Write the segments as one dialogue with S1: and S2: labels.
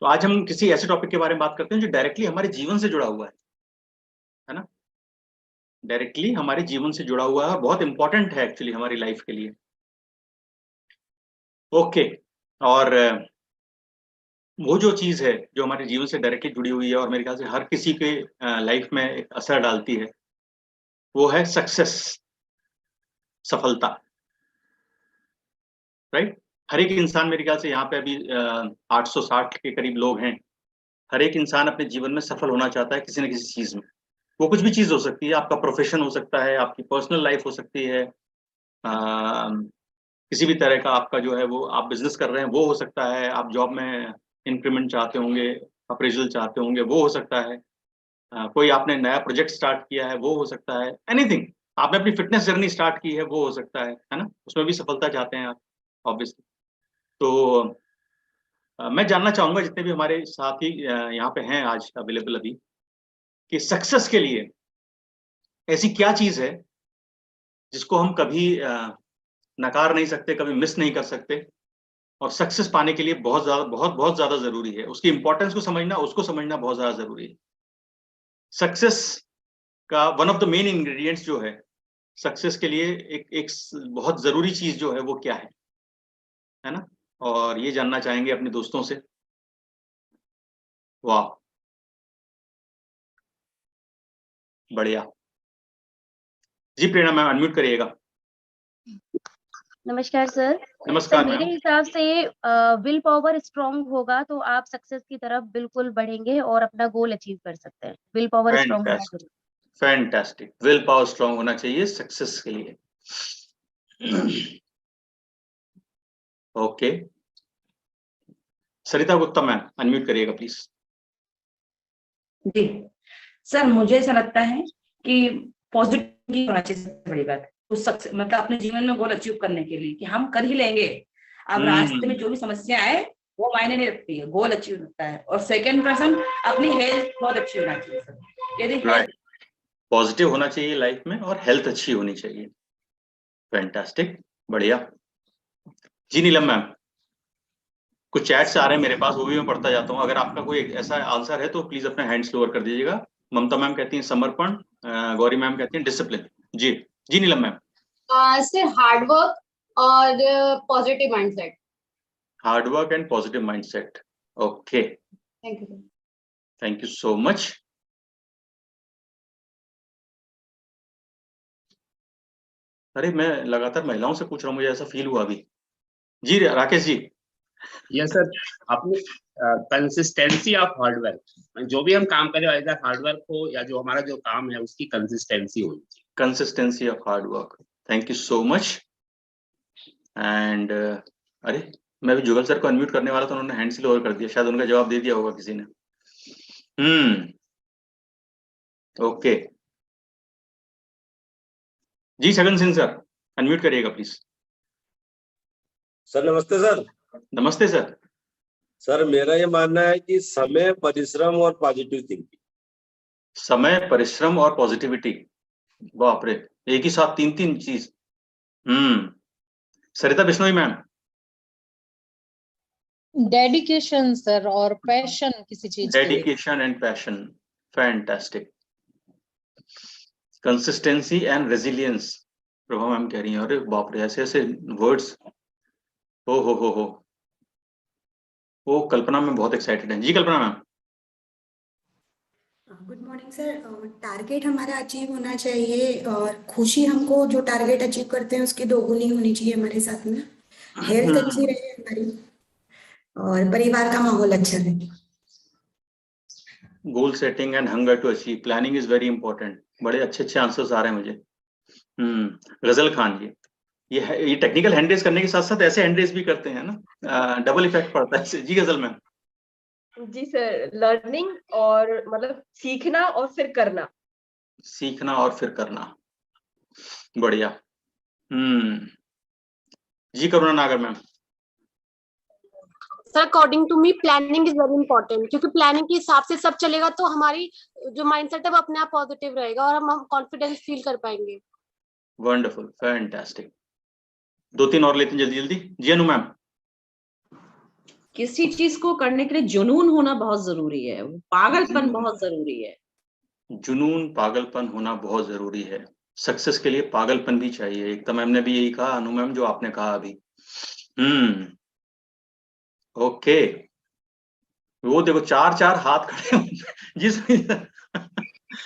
S1: तो आज हम किसी ऐसे टॉपिक के बारे में बात करते हैं जो डायरेक्टली हमारे जीवन से जुड़ा हुआ है ना। डायरेक्टली हमारे जीवन से जुड़ा हुआ है, बहुत इंपॉर्टेंट है एक्चुअली हमारी लाइफ के लिए। ओके। और वो जो चीज है जो हमारे जीवन से डायरेक्टली जुड़ी हुई है और मेरे ख्याल से हर किसी के लाइफ में एक असर डालती है, वो है सक्सेस, सफलता। राइट। हर एक इंसान, मेरे ख्याल से यहाँ पे अभी 860 के करीब लोग हैं। हर एक इंसान अपने जीवन में सफल होना चाहता है किसी न किसी चीज में। वो कुछ भी चीज हो सकती है, आपका प्रोफेशन हो सकता है, आपकी पर्सनल लाइफ हो सकती है, किसी भी तरह का आपका जो है वो आप बिजनेस कर रहे हैं वो हो सकता है, आप जॉब में इंक्रीमेंट चाहते होंगे, अप्रेजल चाहते होंगे वो हो सकता है, कोई आपने नया प्रोजेक्ट स्टार्ट किया है वो हो सकता है, एनीथिंग। आपने अपनी फिटनेस जर्नी स्टार्ट की है वो हो सकता है ना, उसमें भी सफलता चाहते हैं आप, ऑब्वियसली। तो मैं जानना चाहूंगा जितने भी हमारे साथी यहाँ पे हैं आज अवेलेबल अभी, कि सक्सेस के लिए ऐसी क्या चीज है जिसको हम कभी नकार नहीं सकते, कभी मिस नहीं कर सकते, और सक्सेस पाने के लिए बहुत ज्यादा बहुत बहुत ज्यादा जरूरी है, उसकी इंपॉर्टेंस को समझना, उसको समझना बहुत ज्यादा जरूरी है। सक्सेस का one of the main ingredients जो है सक्सेस के लिए, एक एक बहुत जरूरी चीज जो है वो क्या है ना। और ये जानना चाहेंगे अपने दोस्तों से। वाह, बढ़िया। जी प्रेरणा मैम, अनम्यूट करिएगा।
S2: नमस्कार सर।
S1: नमस्कार
S2: मेरे
S1: मैम।
S2: हिसाब से विल पावर स्ट्रांग होगा तो आप सक्सेस की तरफ बिल्कुल बढ़ेंगे और अपना गोल अचीव कर सकते हैं। विल पावर स्ट्रांग होना
S1: फैंटास्टिक,
S2: जरूरी।
S1: फैंटास्टिक। विल पावर स्ट्रांग होना चाहिए सक्सेस के लिए। ओके। सरिता गुप्ता मैम, अनम्यूट करिएगा प्लीज।
S3: जी सर, मुझे ऐसा लगता है कि पॉजिटिव होना चाहिए सबसे बड़ी बात। उस मतलब अपने जीवन में गोल अचीव करने के लिए कि हम कर ही लेंगे। अब रास्ते में जो भी समस्या आए वो मायने नहीं रखती है, गोल अचीव होता है। और सेकंड पर्सन, अपनी हेल्थ बहुत अच्छी होना चाहिए सर। यदि हेल्थ
S1: पॉजिटिव होना चाहिए लाइफ में और हेल्थ अच्छी होनी चाहिए। फैंटास्टिक, बढ़िया। जी नीलम मैम, कुछ चैट्स आ रहे हैं मेरे पास, वो भी मैं पढ़ता जाता हूँ। अगर आपका कोई ऐसा आंसर है तो प्लीज अपने हैंड्स लोअर कर दीजिएगा। ममता मैम कहती हैं समर्पण, गौरी मैम कहती हैं डिसिप्लिन। जी जी नीलम मैम।
S4: सर हार्ड वर्क और positive mindset.
S1: Hard work and positive mindset. Okay,
S4: thank you.
S1: Thank you so much. अरे मैं लगातार महिलाओं से पूछ रहा हूँ, मुझे ऐसा फील हुआ अभी। जी राकेश जी।
S5: यस सर, अपनी कंसिस्टेंसी ऑफ हार्डवर्क, जो भी हम काम करें इधर हार्डवर्क हो या जो हमारा जो काम है उसकी कंसिस्टेंसी होनी चाहिए।
S1: Consistency of hard work. Thank you so much. And अरे मैं भी जुगल सर को अनम्यूट करने वाला था, उन्होंने हैंड से लोअर कर दिया, शायद उनका जवाब दे दिया होगा किसी ने। ओके। जी छगन सिंह सर, अनम्यूट करिएगा प्लीज।
S6: सर नमस्ते सर।
S1: नमस्ते सर।
S6: सर मेरा ये मानना है कि समय, परिश्रम और पॉजिटिव थिंकिंग।
S1: समय, परिश्रम और पॉजिटिविटी, बाप रे, एक ही साथ तीन तीन चीज। सरिता बिश्नोई मैम।
S7: डेडिकेशन सर और पैशन किसी चीज के लिए।
S1: Dedication and passion, fantastic. Consistency and resilience, Prabha ma'am कह रही हैं। अरे बाप रे, ऐसे ऐसे वर्ड्स। हो वो कल्पना में बहुत एक्साइटेड है। जी Kalpana ma'am.
S8: Good morning sir. Target हमारा अचीव होना चाहिए और खुशी हमको जो टारगेट अचीव करते हैं उसकी दोगुनी होनी चाहिए हमारे साथ में। हेल्थ अच्छी रहे हमारी और परिवार का माहौल अच्छा रहे।
S1: Goal setting and hunger to achieve, planning is very important. बड़े अच्छे अच्छे आंसर्स आ रहे हैं मुझे। गजल खान जी, ये टेक्निकल हैंड रेज करने के साथ साथ ऐसे हैंड रेज भी करते हैं ना, डबल इफेक्ट पड़ता है। जी गजल मैम।
S9: जी सर, लर्निंग और मतलब सीखना और फिर करना।
S1: सीखना और फिर करना, बढ़िया। जी Karuna Nagar ma'am.
S10: Sir according to me planning is very important, क्योंकि प्लानिंग के हिसाब से सब चलेगा तो हमारी जो माइंडसेट है वो अपने आप पॉजिटिव रहेगा और हम कॉन्फिडेंस फील कर पाएंगे।
S1: Wonderful, fantastic. दो तीन और लेते हैं जल्दी जल्दी। जी अनु मैम।
S11: किसी चीज को करने के लिए जुनून होना बहुत जरूरी है, पागलपन बहुत जरूरी है।
S1: जुनून, पागलपन होना बहुत जरूरी है। सक्सेस के लिए पागलपन भी चाहिए। एकदम मैम ने भी यही कहा, अनु मैम, जो आपने कहा अभी। ओके, वो देखो 4-4 हाथ खड़े जिस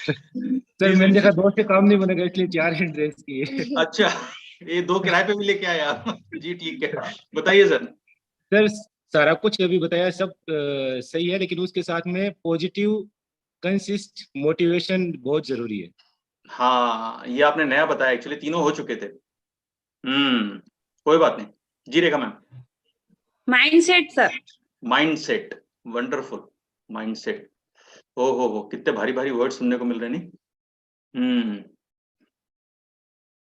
S12: सर मैंने देखा 2 से काम नहीं बनेगा, इसलिए 4 ही ड्रेस किए।
S1: अच्छा, ये 2 किराए पे भी लेके आया आप। जी ठीक है, बताइए सर।
S12: सर सारा कुछ अभी बताया सब सही है, लेकिन उसके साथ में पॉजिटिव कंसिस्ट मोटिवेशन बहुत जरूरी है।
S1: हाँ, ये आपने नया बताया, एक्चुअली तीनों हो चुके थे। कोई बात नहीं। जी Rekha ma'am.
S3: Mindset sir.
S1: Mindset, wonderful. Mindset, हो कितने भारी भारी वर्ड सुनने को मिल रहे नहीं।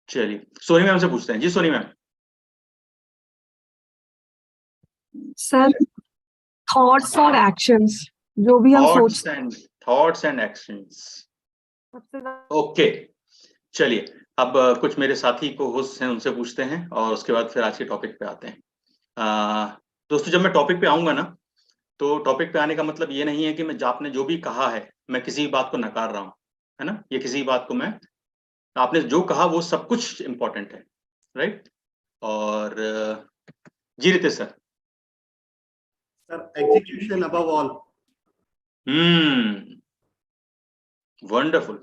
S1: चलिए सोनी मैम से पूछते हैं। जी सोनी मैम।
S13: सर थॉट्स और एक्शंस, जो भी हम सोचते
S1: थॉट्स एंड एक्शंस। ओके, चलिए अब कुछ मेरे साथी को होस्ट हैं, उनसे पूछते हैं और उसके बाद फिर आज के टॉपिक पे आते हैं। दोस्तों, जब मैं टॉपिक पे आऊंगा ना, तो टॉपिक पे आने का मतलब ये नहीं है कि मैं आपने जो भी कहा है मैं किसी बात को नकार रहा हूँ, है ना। ये किसी बात को मैं, आपने जो कहा वो सब कुछ इम्पोर्टेंट है, राइट। और जी Ritesh sir.
S14: Sir execution above all.
S1: Wonderful.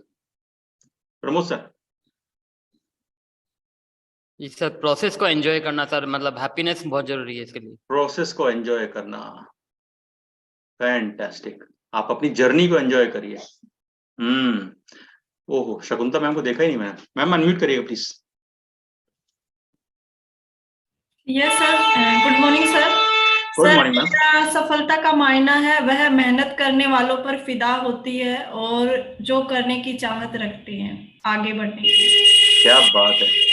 S1: Pramod sir.
S15: जी सर, प्रोसेस को एंजॉय करना सर, मतलब हैप्पीनेस बहुत जरूरी है इसके लिए।
S1: प्रोसेस को एंजॉय करना, फैंटास्टिक। आप अपनी जर्नी को एंजॉय करिए। ओहो, शकुंतला मैम को देखा ही नहीं मैंने। मैम अनम्यूट करिएगा please.
S16: Yes sir, good morning sir.
S1: Good
S16: sir
S1: morning ma'am.
S16: मेरा सफलता का मायना है वह मेहनत करने वालों पर फिदा होती है और जो करने की चाहत रखते हैं आगे बढ़ने की।
S1: क्या बात है।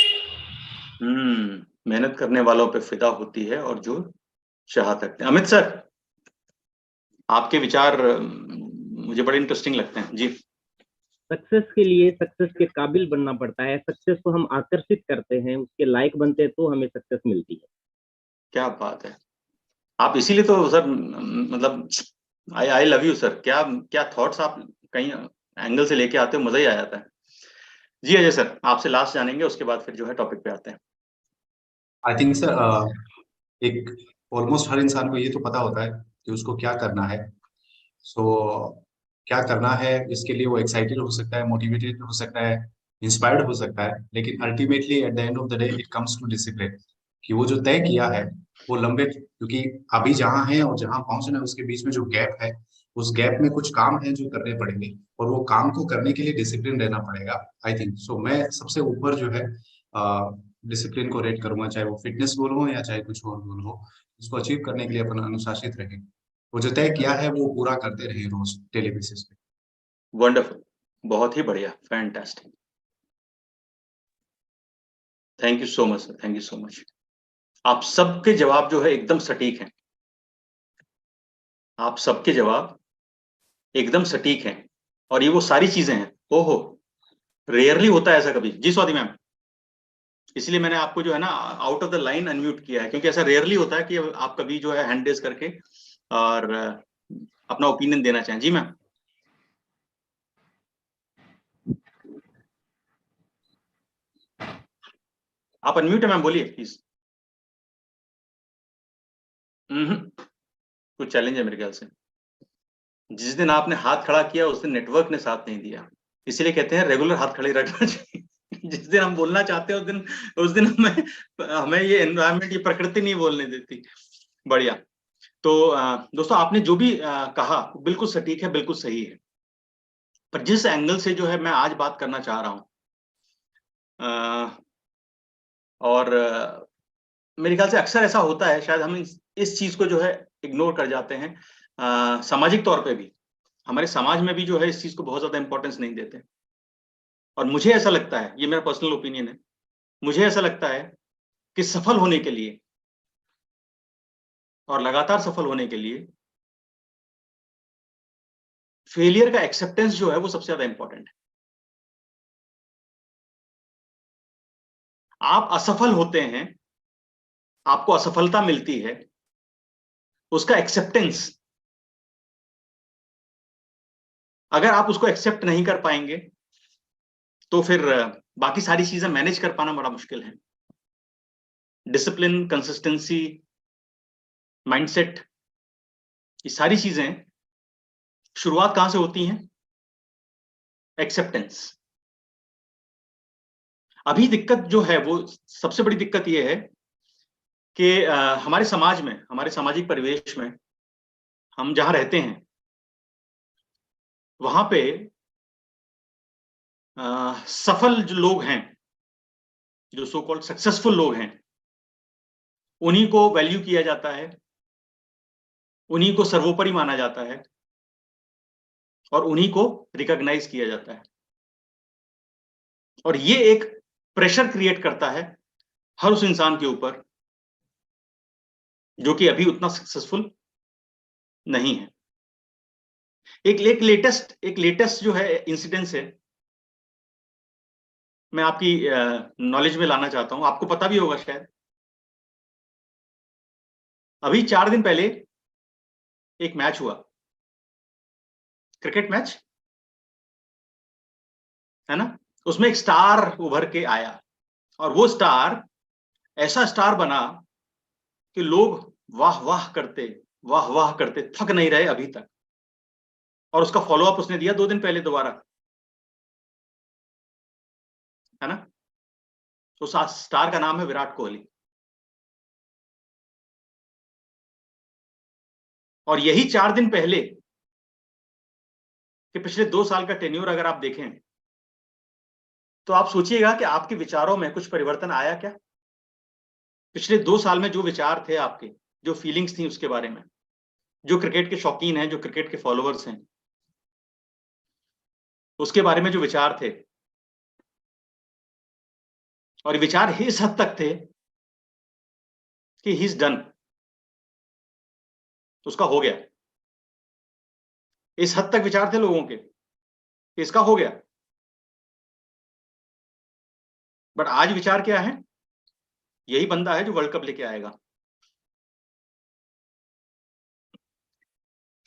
S1: मेहनत करने वालों पे फिदा होती है और जो चाहत रखते हैं। अमित सर, आपके विचार मुझे बड़े इंटरेस्टिंग लगते हैं। जी।
S17: सक्सेस के लिए सक्सेस के काबिल बनना पड़ता है। सक्सेस को हम आकर्षित करते हैं, उसके लायक बनते हैं, तो हमें सक्सेस मिलती है।
S1: क्या बात है। आप इसीलिए तो सर, मतलब आई लव यू सर। क्या क्या थॉट्स आप कहीं एंगल से लेके आते हो, मजा ही आ जाता है। जी अजय सर, आपसे लास्ट जानेंगे, उसके बाद फिर जो है टॉपिक पे आते हैं।
S18: आई थिंक सर एक ऑलमोस्ट हर इंसान को ये तो पता होता है कि उसको क्या करना है। क्या करना है, इसके लिए वो एक्साइटेड हो सकता है, मोटिवेटेड हो सकता है, इंस्पायर्ड हो सकता है, लेकिन ultimately at the end of the day it comes to discipline, कि वो जो तय किया है वो लंबे, क्योंकि अभी जहाँ है और जहाँ पहुंचना है उसके बीच में जो गैप है, उस गैप में कुछ काम है जो करने पड़ेंगे, और वो काम को करने के लिए डिसिप्लिन रहना पड़ेगा। आई थिंक सो मैं सबसे ऊपर जो है डिसिप्लिन को रेट करूंगा, चाहे वो फिटनेस गोल हो या चाहे कुछ और गोल हो। उसको अचीव करने के लिए अपन अनुशासित रहे, वो जो तय किया है वो पूरा करते रहे रोज डेली बेसिस पे।
S1: वंडरफुल, बहुत ही बढ़िया, fantastic. Thank you so much sir, thank you so much. आप सबके जवाब जो है एकदम सटीक हैं। आप सबके जवाब एकदम सटीक हैं, और ये वो सारी चीजें हैं। ओहो, रेयरली होता है ऐसा कभी। जी स्वाति मैम, इसलिए मैंने आपको जो है ना out of the line unmute किया है, क्योंकि ऐसा रेयरली होता है कि आप कभी जो है हैंड रेज करके और अपना ओपिनियन देना चाहें। जी मैम। आप अनम्यूट है मैम, बोलिए प्लीज। कुछ चैलेंज है मेरे ख्याल से। जिस दिन आपने हाथ खड़ा किया उस दिन नेटवर्क ने साथ नहीं दिया, इसीलिए कहते हैं रेगुलर हाथ खड़े रखना चाहिए। जिस दिन हम बोलना चाहते हैं उस दिन हमें ये एनवायरनमेंट, ये प्रकृति नहीं बोलने देती। बढ़िया। तो दोस्तों, आपने जो भी कहा बिल्कुल सटीक है, बिल्कुल सही है। पर जिस एंगल से जो है मैं आज बात करना चाह रहा हूं, और मेरे ख्याल से अक्सर ऐसा होता है, शायद हम इस चीज को जो है इग्नोर कर जाते हैं। सामाजिक तौर पे भी, हमारे समाज में भी जो है इस चीज को बहुत ज्यादा इंपॉर्टेंस नहीं देते। और मुझे ऐसा लगता है, ये मेरा पर्सनल ओपिनियन है, मुझे ऐसा लगता है कि सफल होने के लिए और लगातार सफल होने के लिए फेलियर का एक्सेप्टेंस जो है वो सबसे ज्यादा इंपॉर्टेंट है। आप असफल होते हैं, आपको असफलता मिलती है, उसका एक्सेप्टेंस, अगर आप उसको एक्सेप्ट नहीं कर पाएंगे तो फिर बाकी सारी चीजें मैनेज कर पाना बड़ा मुश्किल है। डिसिप्लिन, कंसिस्टेंसी, माइंडसेट, ये सारी चीजें शुरुआत कहां से होती हैं? एक्सेप्टेंस। अभी दिक्कत जो है वो सबसे बड़ी दिक्कत ये है कि हमारे समाज में, हमारे सामाजिक परिवेश में, हम जहां रहते हैं वहां पे सफल जो लोग हैं, जो सो कॉल्ड सक्सेसफुल लोग हैं, उन्हीं को वैल्यू किया जाता है, उन्हीं को सर्वोपरि माना जाता है और उन्हीं को रिकॉग्नाइज किया जाता है। और ये एक प्रेशर क्रिएट करता है हर उस इंसान के ऊपर जो कि अभी उतना सक्सेसफुल नहीं है। एक लेटेस्ट जो है इंसिडेंस है, मैं आपकी नॉलेज में लाना चाहता हूं, आपको पता भी होगा शायद। अभी 4 दिन पहले एक मैच हुआ, क्रिकेट मैच है ना, उसमें एक स्टार उभर के आया और वो स्टार ऐसा स्टार बना कि लोग वाह वाह करते थक नहीं रहे अभी तक। और उसका फॉलोअप उसने दिया 2 दिन पहले दोबारा, है ना। उस स्टार का नाम है विराट कोहली। और यही 4 दिन पहले कि पिछले 2 साल का टेन्योर अगर आप देखें तो आप सोचिएगा कि आपके विचारों में कुछ परिवर्तन आया क्या? पिछले 2 साल में जो विचार थे आपके, जो फीलिंग्स थी उसके बारे में, जो क्रिकेट के शौकीन हैं, जो क्रिकेट के फॉलोअर्स हैं, उसके बारे में जो विचार थे, और विचार इस हद तक थे कि ही इज डन, उसका हो गया। इस हद तक विचार थे लोगों के कि इसका हो गया। बट आज विचार क्या है? यही बंदा है जो वर्ल्ड कप लेके आएगा।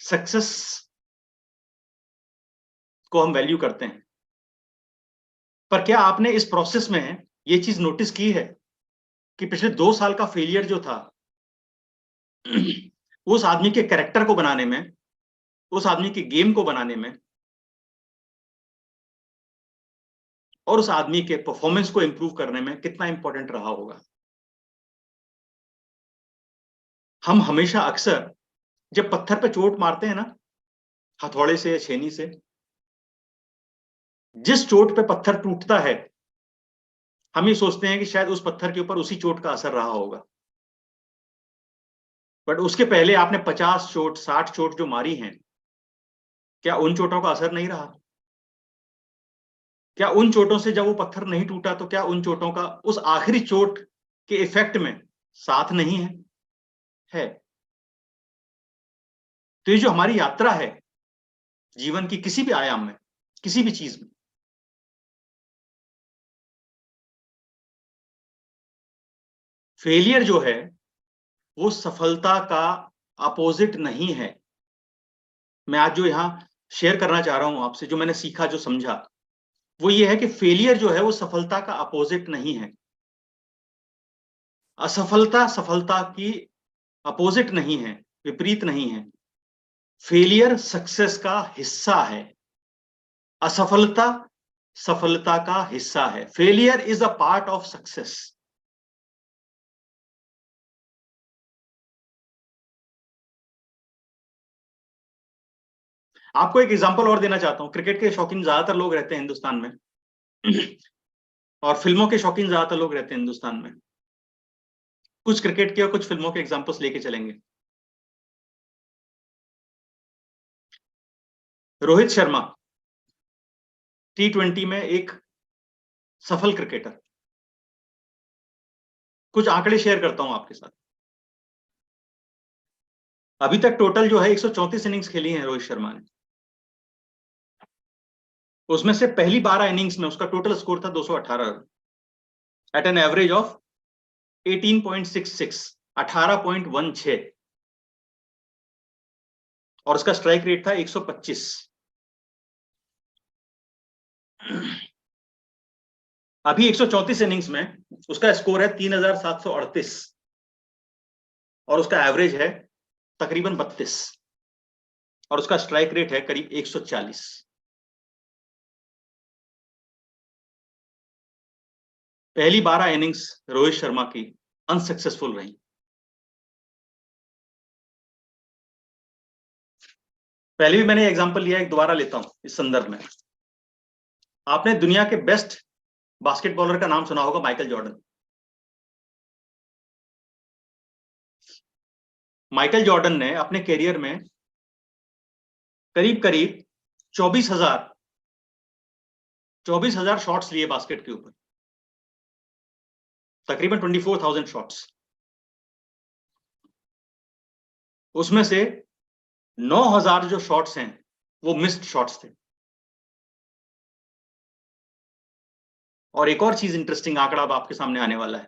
S1: सक्सेस को हम वैल्यू करते हैं, पर क्या आपने इस प्रोसेस में ये चीज नोटिस की है कि पिछले 2 साल का फेलियर जो था उस आदमी के कैरेक्टर को बनाने में, उस आदमी के गेम को बनाने में और उस आदमी के परफॉर्मेंस को इंप्रूव करने में कितना इंपॉर्टेंट रहा होगा? हम हमेशा अक्सर जब पत्थर पे चोट मारते हैं ना, हथौड़े से या छेनी से, जिस चोट पे पत्थर टूटता है हम ये सोचते हैं कि शायद उस पत्थर के ऊपर उसी चोट का असर रहा होगा। बट उसके पहले आपने 50 चोट, 60 चोट जो मारी हैं, क्या उन चोटों का असर नहीं रहा? क्या उन चोटों से जब वो पत्थर नहीं टूटा तो क्या उन चोटों का उस आखिरी चोट के इफेक्ट में साथ नहीं है? तो ये जो हमारी यात्रा है जीवन की किसी भी आयाम में, किसी भी चीज में, फेलियर जो है वो सफलता का अपोजिट नहीं है। मैं आज जो यहां शेयर करना चाह रहा हूं आपसे, जो मैंने सीखा, जो समझा, वो ये है कि फेलियर जो है वो सफलता का अपोजिट नहीं है। असफलता सफलता की अपोजिट नहीं है, विपरीत नहीं है। फेलियर सक्सेस का हिस्सा है, असफलता सफलता का हिस्सा है। Failure is a part of success. आपको एक एग्जांपल और देना चाहता हूं। क्रिकेट के शौकीन ज्यादातर लोग रहते हैं हिंदुस्तान में और फिल्मों के शौकीन ज्यादातर लोग रहते हैं हिंदुस्तान में। कुछ क्रिकेट के और कुछ फिल्मों के एग्जांपल्स लेके चलेंगे। रोहित शर्मा T20 में एक सफल क्रिकेटर। कुछ आंकड़े शेयर करता हूं आपके साथ। अभी तक टोटल जो है 134 इनिंग्स खेली हैं रोहित शर्मा ने। उसमें से पहली 12 इनिंग्स में उसका टोटल स्कोर था 218 run at an average of 18.66, 18.16। और उसका स्ट्राइक रेट था 125। अभी 134 इनिंग्स में उसका स्कोर है 3738 और उसका एवरेज है तकरीबन 32 और उसका स्ट्राइक रेट है करीब 140। पहली 12 इनिंग्स रोहित शर्मा की अनसक्सेसफुल रही। पहले भी मैंने एग्जांपल लिया, एक दोबारा लेता हूं इस संदर्भ में। आपने दुनिया के बेस्ट बास्केटबॉलर का नाम सुना होगा, माइकल जॉर्डन। माइकल जॉर्डन ने अपने कैरियर में करीब करीब 24,000 शॉट्स लिए बास्केट के ऊपर, तकरीबन 24,000 शॉट्स। उसमें से 9,000 जो शॉट्स हैं वो मिस्ड शॉट्स थे। और एक और चीज इंटरेस्टिंग आंकड़ा अब आपके सामने आने वाला है।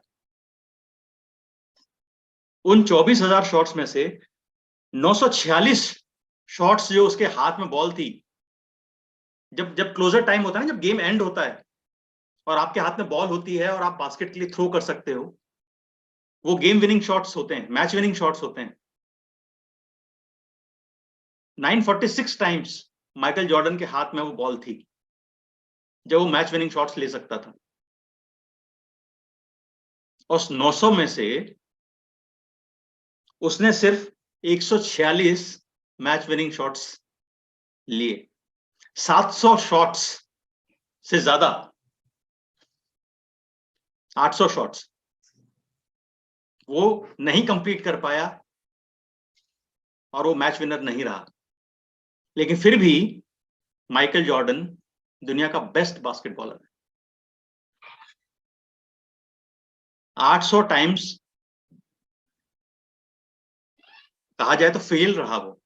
S1: उन 24,000 शॉट्स में से 946 शॉट्स जो उसके हाथ में बॉल थी, जब क्लोजर टाइम होता है ना, जब गेम एंड होता है और आपके हाथ में बॉल होती है और आप बास्केट के लिए थ्रो कर सकते हो, वो गेम विनिंग शॉट्स होते हैं, मैच विनिंग शॉट्स होते हैं। 946 टाइम्स माइकल जॉर्डन के हाथ में वो बॉल थी जब वो मैच विनिंग शॉट्स ले सकता था। और 900 में से उसने सिर्फ 146 मैच विनिंग शॉट्स लिए। 700 शॉट्स से ज्यादा, 800 शॉट्स वो नहीं कंप्लीट कर पाया और वो मैच विनर नहीं रहा। लेकिन फिर भी माइकल जॉर्डन दुनिया का बेस्ट बास्केटबॉलर है। 800 टाइम्स कहा जाए तो फेल रहा वो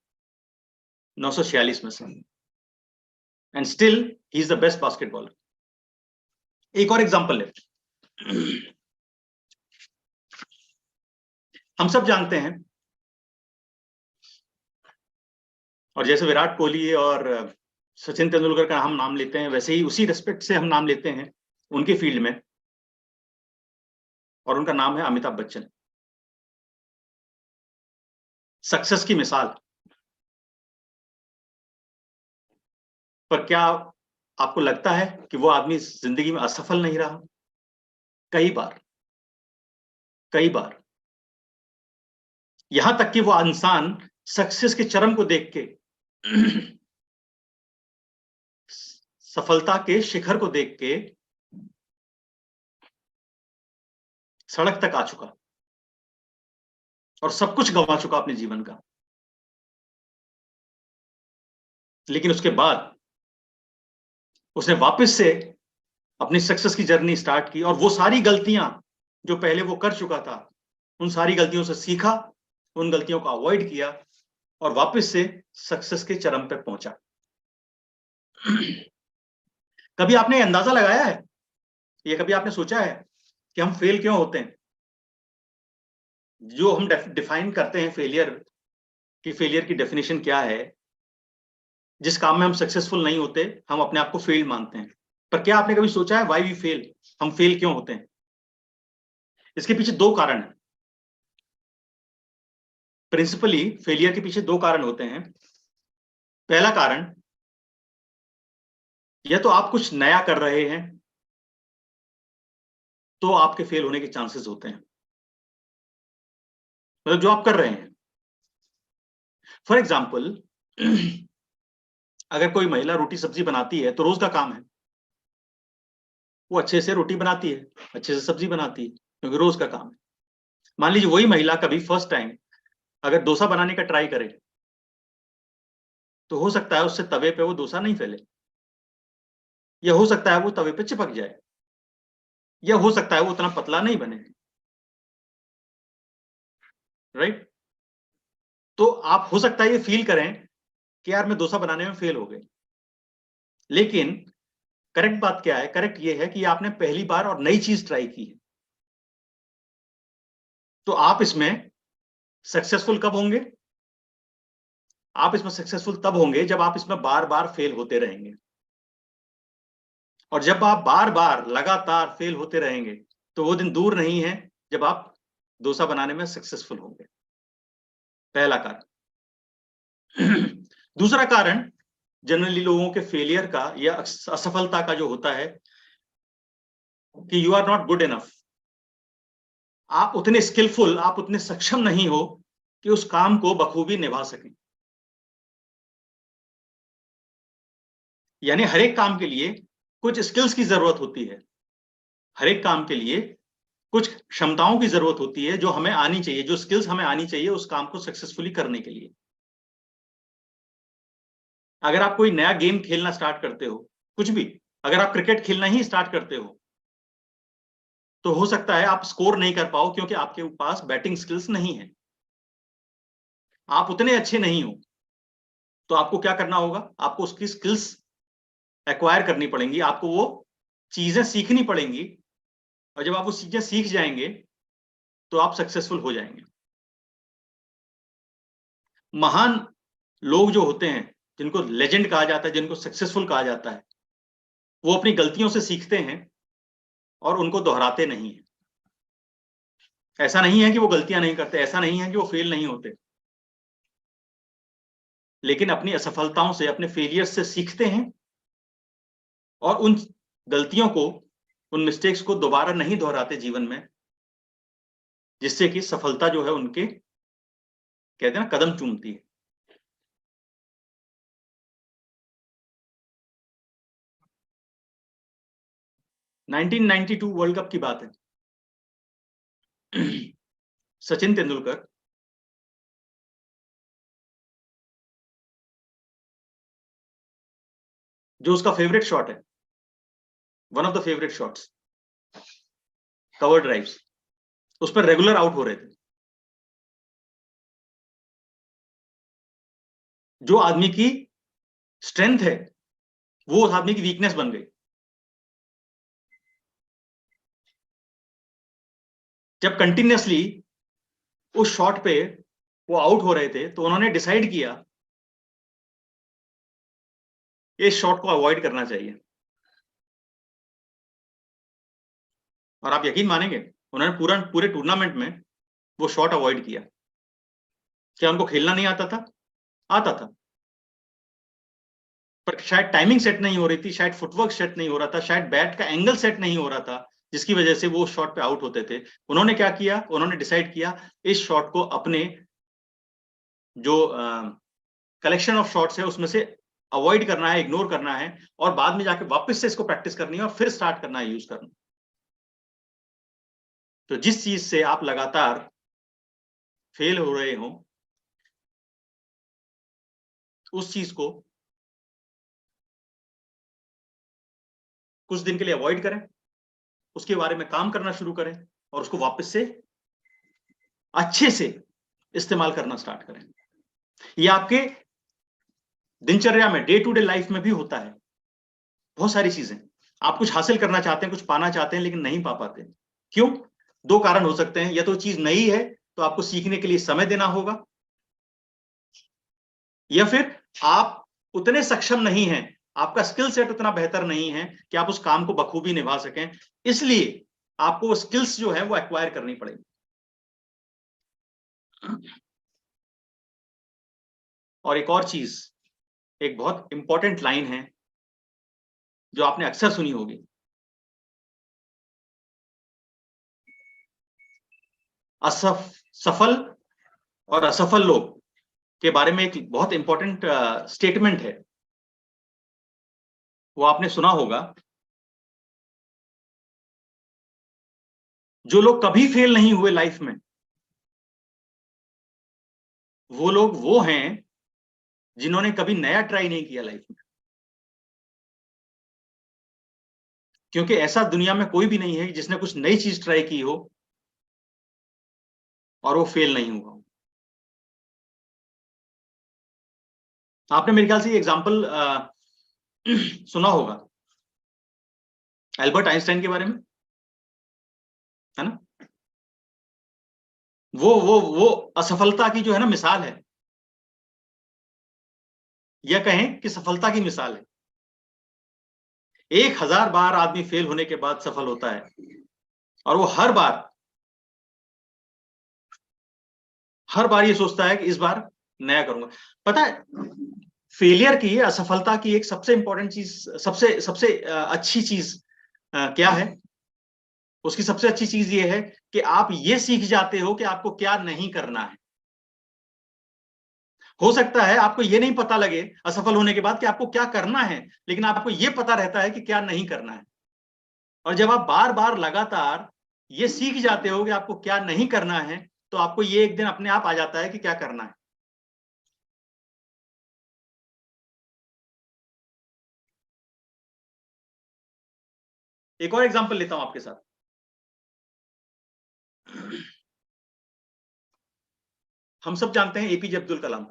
S1: 946 में से, and still he is the best basketballer. एक और एग्जांपल है। हम सब जानते हैं, और जैसे विराट कोहली और सचिन तेंदुलकर का हम नाम लेते हैं, वैसे ही उसी रिस्पेक्ट से हम नाम लेते हैं उनके फील्ड में, और उनका नाम है अमिताभ बच्चन। सक्सेस की मिसाल। पर क्या आपको लगता है कि वो आदमी जिंदगी में असफल नहीं रहा? कई बार। यहां तक कि वो इंसान सक्सेस के चरम को देख के, सफलता के शिखर को देख के सड़क तक आ चुका और सब कुछ गंवा चुका अपने जीवन का। लेकिन उसके बाद उसने वापस से अपनी सक्सेस की जर्नी स्टार्ट की और वो सारी गलतियां जो पहले वो कर चुका था, उन सारी गलतियों से सीखा, उन गलतियों को अवॉइड किया और वापस से सक्सेस के चरम पे पहुंचा। कभी आपने अंदाजा लगाया है, ये कभी आपने सोचा है कि हम फेल क्यों होते हैं? जो हम डिफाइन करते हैं फेलियर की डेफिनेशन क्या है, जिस काम में हम सक्सेसफुल नहीं होते हम अपने आप को फेल मानते हैं। पर क्या आपने कभी सोचा है व्हाई वी फेल, हम फेल क्यों होते हैं? इसके पीछे दो कारण हैं। प्रिंसिपली फेलियर के पीछे दो कारण होते हैं। पहला कारण, या तो आप कुछ नया कर रहे हैं तो आपके फेल होने के चांसेस होते हैं, मतलब जो आप कर रहे हैं। फॉर एग्जाम्पल, अगर कोई महिला रोटी सब्जी बनाती है तो रोज का काम है, वो अच्छे से रोटी बनाती है, अच्छे से सब्जी बनाती है, क्योंकि रोज का काम है। मान लीजिए वही महिला कभी फर्स्ट टाइम अगर डोसा बनाने का ट्राई करे तो हो सकता है उससे तवे पे वो डोसा नहीं फैले, या हो सकता है वो तवे पे चिपक जाए, या हो सकता है वो उतना पतला नहीं बने। राइट? तो आप हो सकता है ये फील करें कि यार मैं डोसा बनाने में फेल हो गए। लेकिन करेक्ट बात क्या है? करेक्ट ये है कि आपने पहली बार और नई चीज ट्राई की है, तो आप इसमें सक्सेसफुल कब होंगे? आप इसमें सक्सेसफुल तब होंगे जब आप इसमें बार बार फेल होते रहेंगे, और जब आप बार बार लगातार फेल होते रहेंगे तो वो दिन दूर नहीं है जब आप डोसा बनाने में सक्सेसफुल होंगे। पहला कारण। दूसरा कारण जनरली लोगों के फेलियर का या असफलता का जो होता है कि you are not good enough. आप उतने स्किलफुल, आप उतने सक्षम नहीं हो कि उस काम को बखूबी निभा सकें। यानी हर एक काम के लिए कुछ स्किल्स की जरूरत होती है, हर एक काम के लिए कुछ क्षमताओं की जरूरत होती है जो हमें आनी चाहिए, जो स्किल्स हमें आनी चाहिए उस काम को सक्सेसफुली करने के लिए। अगर आप कोई नया गेम खेलना स्टार्ट करते हो, कुछ भी, अगर आप क्रिकेट खेलना ही स्टार्ट करते हो तो हो सकता है आप स्कोर नहीं कर पाओ क्योंकि आपके पास बैटिंग स्किल्स नहीं है, आप उतने अच्छे नहीं हो। तो आपको क्या करना होगा, आपको उसकी स्किल्स एक्वायर करनी पड़ेंगी, आपको वो चीजें सीखनी पड़ेंगी, और जब आप वो चीजें सीख जाएंगे तो आप सक्सेसफुल हो जाएंगे। महान लोग जो होते हैं, जिनको लेजेंड कहा जाता है, जिनको सक्सेसफुल कहा जाता है, वो अपनी गलतियों से सीखते हैं और उनको दोहराते नहीं है। ऐसा नहीं है कि वो गलतियां नहीं करते, ऐसा नहीं है कि वो फेल नहीं होते, लेकिन अपनी असफलताओं से, अपने फेलियर से सीखते हैं और उन गलतियों को, उन मिस्टेक्स को दोबारा नहीं दोहराते जीवन में, जिससे कि सफलता जो है उनके, कहते हैं ना, कदम चूमती है। नाइनटीन 92 वर्ल्ड कप की बात है। सचिन तेंदुलकर जो उसका फेवरेट शॉट है, one of the favourite shots, cover drives, उस पर रेगुलर आउट हो रहे थे। जो आदमी की स्ट्रेंथ है वो उस आदमी की वीकनेस बन गई। जब कंटिन्यूअसली उस शॉट पे वो आउट हो रहे थे तो उन्होंने डिसाइड किया इस शॉट को अवॉइड करना चाहिए, और आप यकीन मानेंगे उन्होंने पूरे टूर्नामेंट में वो शॉट अवॉइड किया। क्या उनको खेलना नहीं आता था? आता था, पर शायद टाइमिंग सेट नहीं हो रही थी, शायद फुटवर्क सेट नहीं हो रहा था, शायद बैट का एंगल सेट नहीं हो रहा था, जिसकी वजह से वो शॉट पे आउट होते थे। उन्होंने क्या किया, उन्होंने डिसाइड किया इस शॉट को अपने जो कलेक्शन ऑफ शॉट्स है उसमें से अवॉइड करना है, इग्नोर करना है, और बाद में जाके वापस से इसको प्रैक्टिस करनी है और फिर स्टार्ट करना है यूज करना। तो जिस चीज से आप लगातार फेल हो रहे हो उस चीज को कुछ दिन के लिए अवॉइड करें, उसके बारे में काम करना शुरू करें और उसको वापस से अच्छे से इस्तेमाल करना स्टार्ट करें। ये आपके दिनचर्या में, डे टू डे लाइफ में भी होता है। बहुत सारी चीजें आप कुछ हासिल करना चाहते हैं, कुछ पाना चाहते हैं, लेकिन नहीं पा पाते। क्यों? दो कारण हो सकते हैं, या तो चीज नई है तो आपको सीखने के लिए समय देना होगा, या फिर आप उतने सक्षम नहीं हैं, आपका स्किल सेट उतना बेहतर नहीं है कि आप उस काम को बखूबी निभा सकें, इसलिए आपको वो स्किल्स जो है वो एक्वायर करनी पड़ेगी। और एक और चीज, एक बहुत इंपॉर्टेंट लाइन है जो आपने अक्सर सुनी होगी, सफल और असफल लोग के बारे में एक बहुत इंपॉर्टेंट स्टेटमेंट है, वो आपने सुना होगा। जो लोग कभी फेल नहीं हुए लाइफ में, वो लोग वो हैं जिन्होंने कभी नया ट्राई नहीं किया लाइफ में। क्योंकि ऐसा दुनिया में कोई भी नहीं है जिसने कुछ नई चीज ट्राई की हो और वो फेल नहीं हुआ। आपने मेरे ख्याल से ये एग्जाम्पल सुना होगा एल्बर्ट आइंस्टाइन के बारे में, है ना? वो असफलता की जो है ना मिसाल है। या कहें कि सफलता की मिसाल है। 1000 बार आदमी फेल होने के बाद सफल होता है, और वो हर बार ये सोचता है कि इस बार नया करूंगा। पता है, फेलियर की, असफलता की एक सबसे इंपॉर्टेंट चीज, सबसे अच्छी चीज क्या है? उसकी सबसे अच्छी चीज ये है कि आप ये सीख जाते हो कि आपको क्या नहीं करना है। हो सकता है आपको ये नहीं पता लगे असफल होने के बाद कि आपको क्या करना है, लेकिन आपको ये पता रहता है कि क्या नहीं करना है। और जब आप बार बार लगातार ये सीख जाते हो कि आपको क्या नहीं करना है, तो आपको ये एक दिन अपने आप आ जाता है कि क्या करना है। एक और एग्जांपल लेता हूं आपके साथ। हम सब जानते हैं एपीजे अब्दुल कलाम,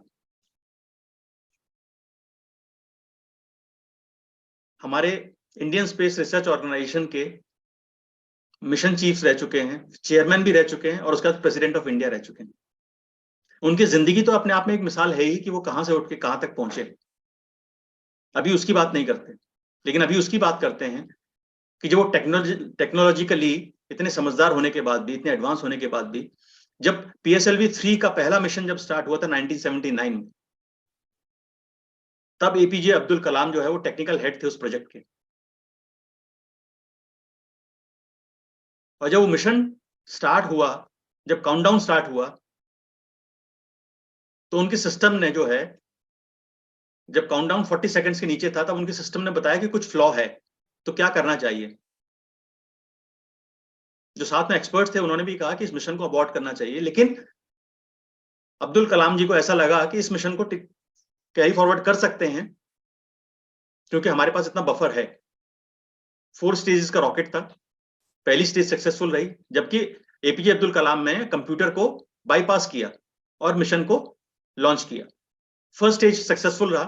S1: हमारे इंडियन स्पेस रिसर्च ऑर्गेनाइजेशन के मिशन चीफ रह चुके हैं, चेयरमैन भी रह चुके हैं, और उसके बाद प्रेसिडेंट ऑफ इंडिया रह चुके हैं। उनकी जिंदगी तो अपने आप में एक मिसाल है ही कि वो कहां से उठ के कहां तक पहुंचे। अभी उसकी बात नहीं करते, लेकिन अभी उसकी बात करते हैं कि जो टेक्नोलॉजिकली इतने समझदार होने के बाद भी, इतने एडवांस होने के बाद भी, जब PSLV 3 का पहला मिशन जब स्टार्ट हुआ था 1979 में, तब एपीजे अब्दुल कलाम जो है वो टेक्निकल हेड थे उस प्रोजेक्ट के। और जब वो मिशन स्टार्ट हुआ, जब काउंटडाउन स्टार्ट हुआ, तो उनके सिस्टम ने जो है, जब काउंटडाउन 40 सेकंड्स के नीचे था, तब उनके सिस्टम ने बताया कि कुछ फ्लॉ है, तो क्या करना चाहिए। जो साथ में एक्सपर्ट्स थे उन्होंने भी कहा कि इस मिशन को अबॉर्ट करना चाहिए, लेकिन अब्दुल कलाम जी को ऐसा लगा कि इस मिशन को कैरी फॉरवर्ड कर सकते हैं, क्योंकि हमारे पास इतना बफर है। 4 स्टेजेस का रॉकेट था, पहली स्टेज सक्सेसफुल रही, जबकि एपीजे अब्दुल कलाम ने कंप्यूटर को बाईपास किया और मिशन को लॉन्च किया। फर्स्ट स्टेज सक्सेसफुल रहा।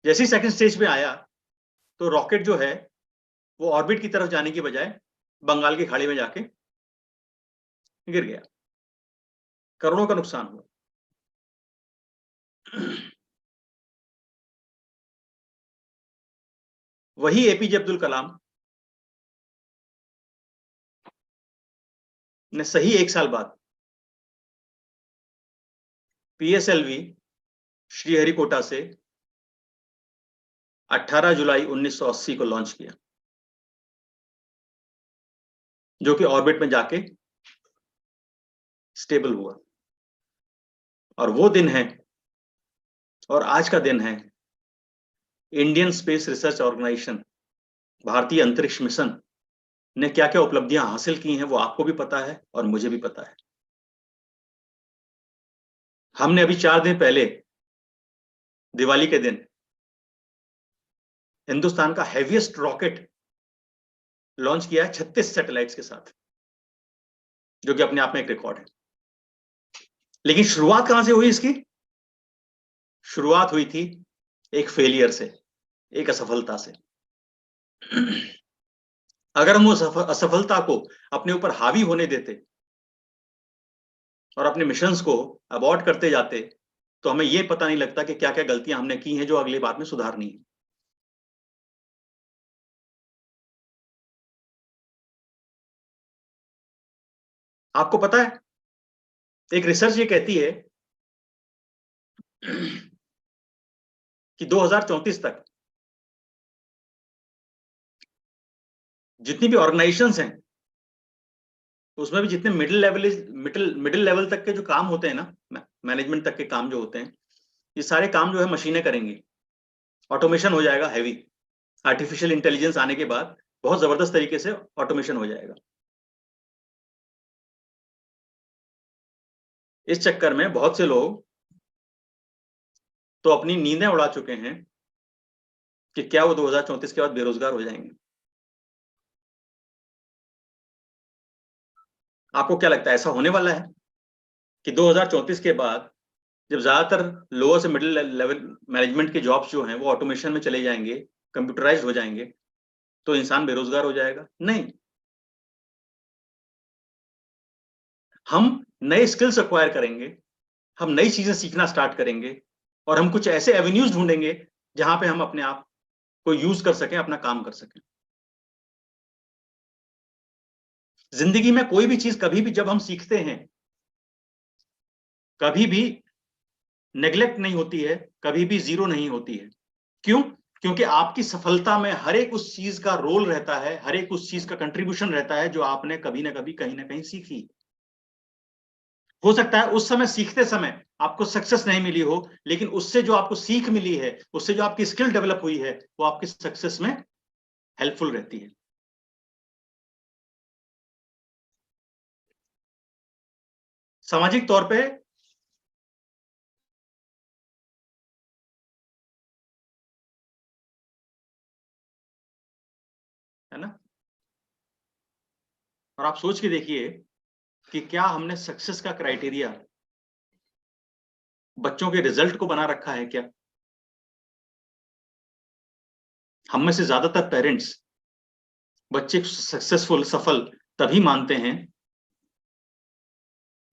S1: जैसे ही सेकंड स्टेज में आया, तो रॉकेट जो है वो ऑर्बिट की तरफ जाने की बजाय बंगाल की खाड़ी में जाके गिर गया, करोड़ों का नुकसान हुआ। वही एपीजे अब्दुल कलाम ने सही 1 साल बाद PSLV श्रीहरिकोटा से 18 जुलाई 1980 को लॉन्च किया, जो कि ऑर्बिट में जाके स्टेबल हुआ। और वो दिन है, और आज का दिन है, इंडियन स्पेस रिसर्च ऑर्गेनाइजेशन, भारतीय अंतरिक्ष मिशन ने क्या क्या उपलब्धियां हासिल की हैं, वो आपको भी पता है और मुझे भी पता है। हमने अभी 4 दिन पहले, दिवाली के दिन, हिंदुस्तान का हेवीएस्ट रॉकेट लॉन्च किया है 36 सैटेलाइट्स के साथ, जो कि अपने आप में एक रिकॉर्ड है। लेकिन शुरुआत कहां से हुई इसकी? शुरुआत हुई थी एक फेलियर से, एक असफलता से। अगर हम उस असफलता को अपने ऊपर हावी होने देते और अपने मिशंस को अबॉर्ट करते जाते, तो हमें यह पता नहीं लगता कि क्या क्या गलतियां हमने की हैं जो अगली बार में सुधारनी है। आपको पता है, एक रिसर्च ये कहती है कि 2034 तक जितनी भी ऑर्गेनाइजेशंस हैं, उसमें भी जितने मिडिल लेवल तक के जो काम होते हैं ना, मैनेजमेंट तक के काम जो होते हैं, ये सारे काम जो है मशीनें करेंगी। ऑटोमेशन हो जाएगा हैवी। आर्टिफिशियल इंटेलिजेंस आने के बाद बहुत जबरदस्त तरीके से ऑटोमेशन हो जाएगा। इस चक्कर में बहुत से लोग तो अपनी नींदें उड़ा चुके हैं कि क्या वो 2034 के बाद बेरोजगार हो जाएंगे। आपको क्या लगता है, ऐसा होने वाला है कि 2034 के बाद जब ज्यादातर लोअर से मिडिल लेवल मैनेजमेंट के जॉब्स जो हैं वो ऑटोमेशन में चले जाएंगे, कंप्यूटराइज्ड हो जाएंगे, तो इंसान बेरोजगार हो जाएगा? नहीं, हम नए स्किल्स एक्वायर करेंगे, हम नई चीजें सीखना स्टार्ट करेंगे, और हम कुछ ऐसे एवेन्यूज ढूंढेंगे जहां पे हम अपने आप को यूज कर सकें, अपना काम कर सकें। जिंदगी में कोई भी चीज कभी भी जब हम सीखते हैं, कभी भी नेग्लेक्ट नहीं होती है, कभी भी जीरो नहीं होती है। क्यों? क्योंकि आपकी सफलता में हर एक उस चीज का रोल रहता है, हर एक उस चीज का कंट्रीब्यूशन रहता है जो आपने कभी ना कभी कहीं ना कहीं सीखी। हो सकता है उस समय सीखते समय आपको सक्सेस नहीं मिली हो, लेकिन उससे जो आपको सीख मिली है, उससे जो आपकी स्किल डेवलप हुई है, वो आपकी सक्सेस में हेल्पफुल रहती है। सामाजिक तौर पे है ना, और आप सोच के देखिए कि क्या हमने सक्सेस का क्राइटेरिया बच्चों के रिजल्ट को बना रखा है क्या? हम में से ज्यादातर पेरेंट्स बच्चे सक्सेसफुल, सफल तभी मानते हैं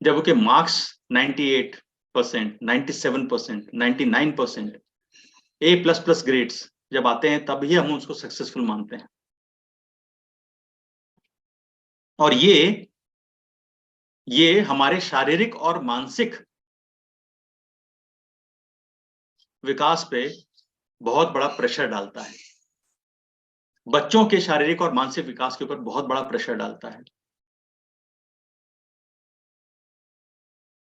S1: जब उनके मार्क्स 98%, 97%, 99%, A++ ग्रेड्स जब आते हैं, तभी हम उसको सक्सेसफुल मानते हैं। और ये हमारे शारीरिक और मानसिक विकास पे बहुत बड़ा प्रेशर डालता है। बच्चों के शारीरिक और मानसिक विकास के ऊपर बहुत बड़ा प्रेशर डालता है।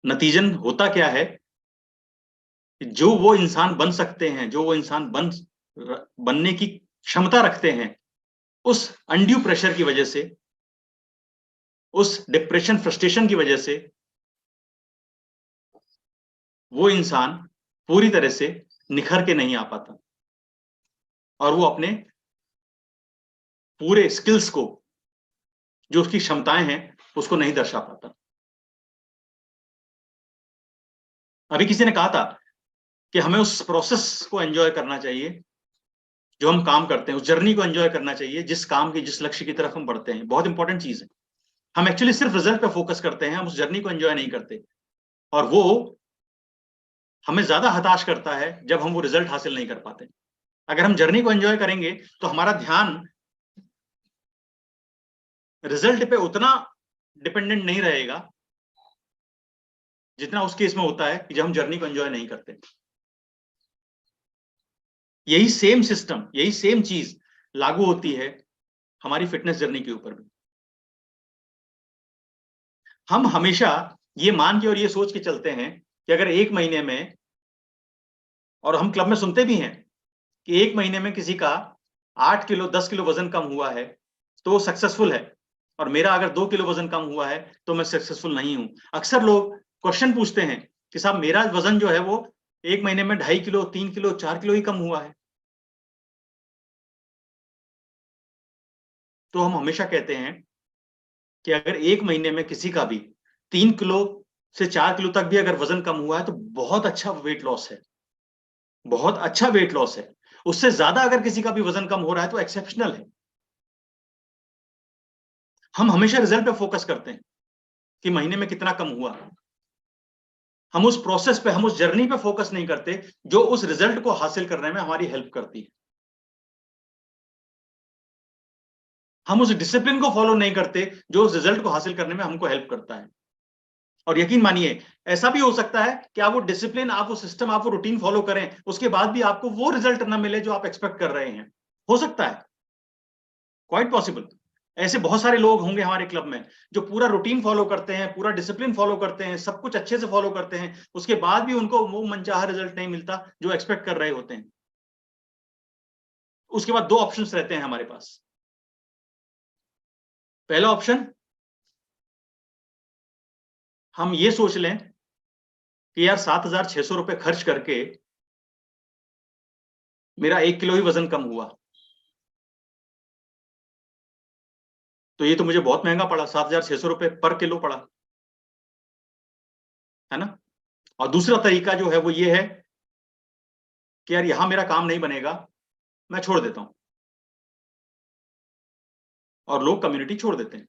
S1: नतीजन होता क्या है कि जो वो इंसान बन सकते हैं, जो वो इंसान बनने की क्षमता रखते हैं, उस अनड्यू प्रेशर की वजह से, उस डिप्रेशन, फ्रस्ट्रेशन की वजह से वो इंसान पूरी तरह से निखर के नहीं आ पाता और वो अपने पूरे स्किल्स को, जो उसकी क्षमताएं हैं, उसको नहीं दर्शा पाता। अभी किसी ने कहा था कि हमें उस प्रोसेस को एंजॉय करना चाहिए जो हम काम करते हैं, उस जर्नी को एंजॉय करना चाहिए जिस काम की, जिस लक्ष्य की तरफ हम बढ़ते हैं। बहुत इंपॉर्टेंट चीज है। हम एक्चुअली सिर्फ रिजल्ट पे फोकस करते हैं, हम उस जर्नी को एंजॉय नहीं करते, और वो हमें ज्यादा हताश करता है जब हम वो रिजल्ट हासिल नहीं कर पाते। अगर हम जर्नी को एंजॉय करेंगे तो हमारा ध्यान रिजल्ट पे उतना डिपेंडेंट नहीं रहेगा जितना उस केस में होता है कि जब हम जर्नी को एंजॉय नहीं करते। यही सेम सिस्टम, यही सेम चीज लागू होती है हमारी फिटनेस जर्नी के ऊपर भी। हम हमेशा ये मान के और ये सोच के चलते हैं कि अगर 1 महीने में, और हम क्लब में सुनते भी हैं कि 1 महीने में किसी का 8 किलो 10 किलो वजन कम हुआ है तो वो सक्सेसफुल है, और मेरा अगर 2 किलो वजन कम हुआ है तो मैं सक्सेसफुल नहीं हूं। अक्सर लोग क्वेश्चन पूछते हैं कि साहब मेरा वजन जो है वो 1 महीने में 2.5 किलो 3 किलो 4 किलो ही कम हुआ है। तो हम हमेशा कहते हैं कि अगर 1 महीने में किसी का भी 3 किलो से 4 किलो तक भी अगर वजन कम हुआ है तो बहुत अच्छा वेट लॉस है, बहुत अच्छा वेट लॉस है। उससे ज्यादा अगर किसी का भी वजन कम हो रहा है तो एक्सेप्शनल है। हम हमेशा रिजल्ट पे फोकस करते हैं कि महीने में कितना कम हुआ। हम उस प्रोसेस पे, हम उस जर्नी पे फोकस नहीं करते जो उस रिजल्ट को हासिल करने में हमारी हेल्प करती है। हम उस डिसिप्लिन को फॉलो नहीं करते जो उस रिजल्ट को हासिल करने में हमको हेल्प करता है। और यकीन मानिए, ऐसा भी हो सकता है कि आप वो डिसिप्लिन, आप वो सिस्टम, आप वो रूटीन फॉलो करें, उसके बाद भी आपको वो रिजल्ट ना मिले जो आप एक्सपेक्ट कर रहे हैं। हो सकता है, क्वाइट पॉसिबल। ऐसे बहुत सारे लोग होंगे हमारे क्लब में जो पूरा रूटीन फॉलो करते हैं, पूरा डिसिप्लिन फॉलो करते हैं, सब कुछ अच्छे से फॉलो करते हैं, उसके बाद भी उनको वो मनचाहा रिजल्ट नहीं मिलता जो एक्सपेक्ट कर रहे होते हैं। उसके बाद 2 ऑप्शंस रहते हैं हमारे पास। पहला ऑप्शन, हम ये सोच लें कि यार 7,600 रुपए खर्च करके मेरा 1 किलो ही वजन कम हुआ, तो ये तो मुझे बहुत महंगा पड़ा, 7,600 रुपए पर किलो पड़ा, है ना। और दूसरा तरीका जो है वो ये है कि यार यहां मेरा काम नहीं बनेगा, मैं छोड़ देता हूं, और लोग कम्युनिटी छोड़ देते हैं।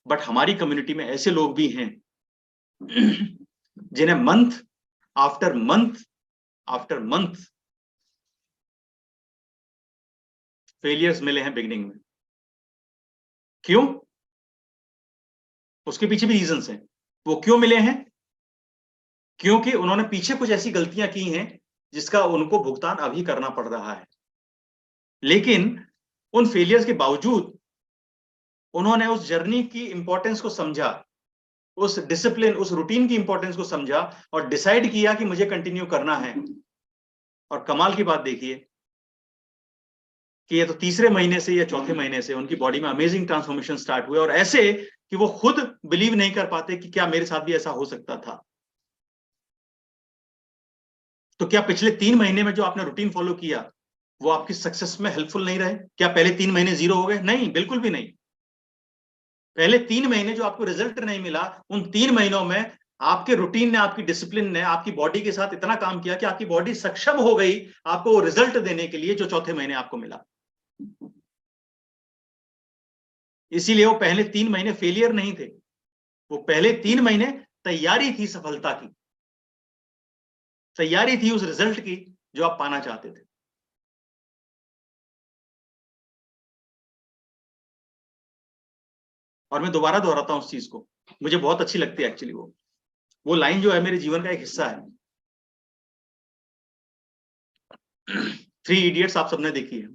S1: बट हमारी कम्युनिटी में ऐसे लोग भी हैं जिन्हें month after month after month failures मिले हैं बिगिनिंग में। क्यों? उसके पीछे भी रीजंस हैं। वो क्यों मिले हैं? क्योंकि उन्होंने पीछे कुछ ऐसी गलतियां की हैं जिसका उनको भुगतान अभी करना पड़ रहा है, लेकिन उन फेलियर्स के बावजूद उन्होंने उस जर्नी की इंपॉर्टेंस को समझा, उस डिसिप्लिन, उस रूटीन की इंपॉर्टेंस को समझा और डिसाइड किया कि मुझे कंटिन्यू करना है। और कमाल की बात देखिए कि ये तो तीसरे महीने से या चौथे महीने से उनकी बॉडी में अमेजिंग ट्रांसफॉर्मेशन स्टार्ट हुए, और ऐसे कि वो खुद बिलीव नहीं कर पाते कि क्या मेरे साथ भी ऐसा हो सकता था। तो क्या पिछले 3 महीने में जो आपने रूटीन फॉलो किया वो आपकी सक्सेस में हेल्पफुल नहीं रहे? क्या पहले 3 महीने जीरो हो गए? नहीं, बिल्कुल भी नहीं। पहले 3 महीने जो आपको रिजल्ट नहीं मिला, उन 3 महीनों में आपके रूटीन ने, आपकी डिसिप्लिन ने आपकी बॉडी के साथ इतना काम किया कि आपकी बॉडी सक्षम हो गई आपको वो रिजल्ट देने के लिए जो चौथे महीने आपको मिला। इसीलिए वो पहले 3 महीने फेलियर नहीं थे, वो पहले 3 महीने तैयारी थी सफलता की, तैयारी थी उस रिजल्ट की जो आप पाना चाहते थे। और मैं दोबारा दोहराता हूं उस चीज को, मुझे बहुत अच्छी लगती है एक्चुअली। वो लाइन जो है मेरे जीवन का एक हिस्सा है। 3 इडियट्स आप सबने देखी है।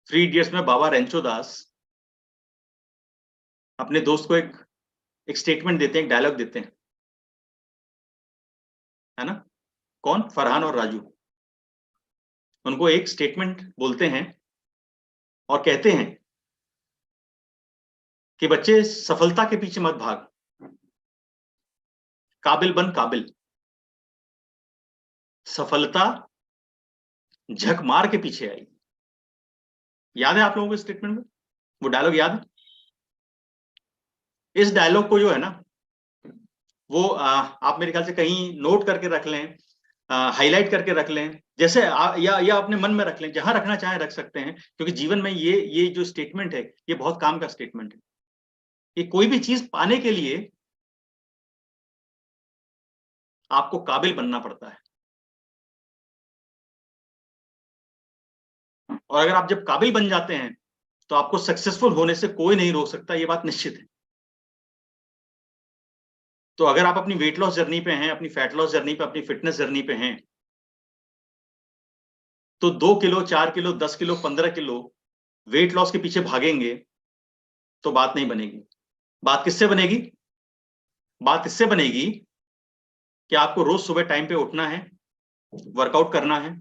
S1: 3 इडियट्स में बाबा रेंचो दास अपने दोस्त को एक स्टेटमेंट देते हैं, एक डायलॉग देते हैं, है ना? कौन? फरहान और राजू उनको एक स्टेटमेंट बोलते हैं और कहते हैं कि बच्चे सफलता के पीछे मत भाग, काबिल बन काबिल। सफलता झक मार के पीछे आई। याद है आप लोगों को स्टेटमेंट में वो डायलॉग याद है? इस डायलॉग को जो है ना वो आप मेरे ख्याल से कहीं नोट करके रख लें, हाईलाइट करके रख लें, जैसे या अपने मन में रख लें, जहां रखना चाहे रख सकते हैं, क्योंकि जीवन में ये जो स्टेटमेंट है ये बहुत काम का स्टेटमेंट है। कि कोई भी चीज पाने के लिए आपको काबिल बनना पड़ता है, और अगर आप जब काबिल बन जाते हैं तो आपको सक्सेसफुल होने से कोई नहीं रोक सकता, ये बात निश्चित है। तो अगर आप अपनी वेट लॉस जर्नी पे हैं, अपनी फैट लॉस जर्नी पे, अपनी फिटनेस जर्नी पे हैं, तो 2 kilo, 4 kilo, 10 kilo, 15 kilo weight loss के पीछे भागेंगे तो बात नहीं बनेगी। बात किससे बनेगी? बात इससे बनेगी कि आपको रोज सुबह टाइम पे उठना है, वर्कआउट करना है,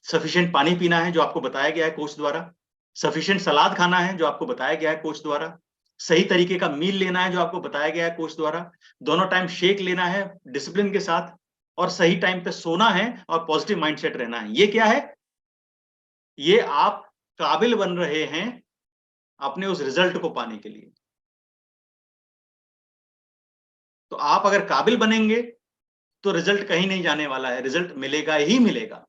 S1: सफिशिएंट पानी पीना है जो आपको बताया गया है कोच द्वारा, सफिशिएंट सलाद खाना है जो आपको बताया गया है कोच द्वारा, सही तरीके का मील लेना है जो आपको बताया गया है कोच द्वारा, दोनों टाइम शेक लेना है डिसिप्लिन के साथ, और सही टाइम पे सोना है और पॉजिटिव माइंडसेट रहना है। ये क्या है? ये आप काबिल बन रहे हैं अपने उस रिजल्ट को पाने के लिए। तो आप अगर काबिल बनेंगे तो रिजल्ट कहीं नहीं जाने वाला है, रिजल्ट मिलेगा ही मिलेगा।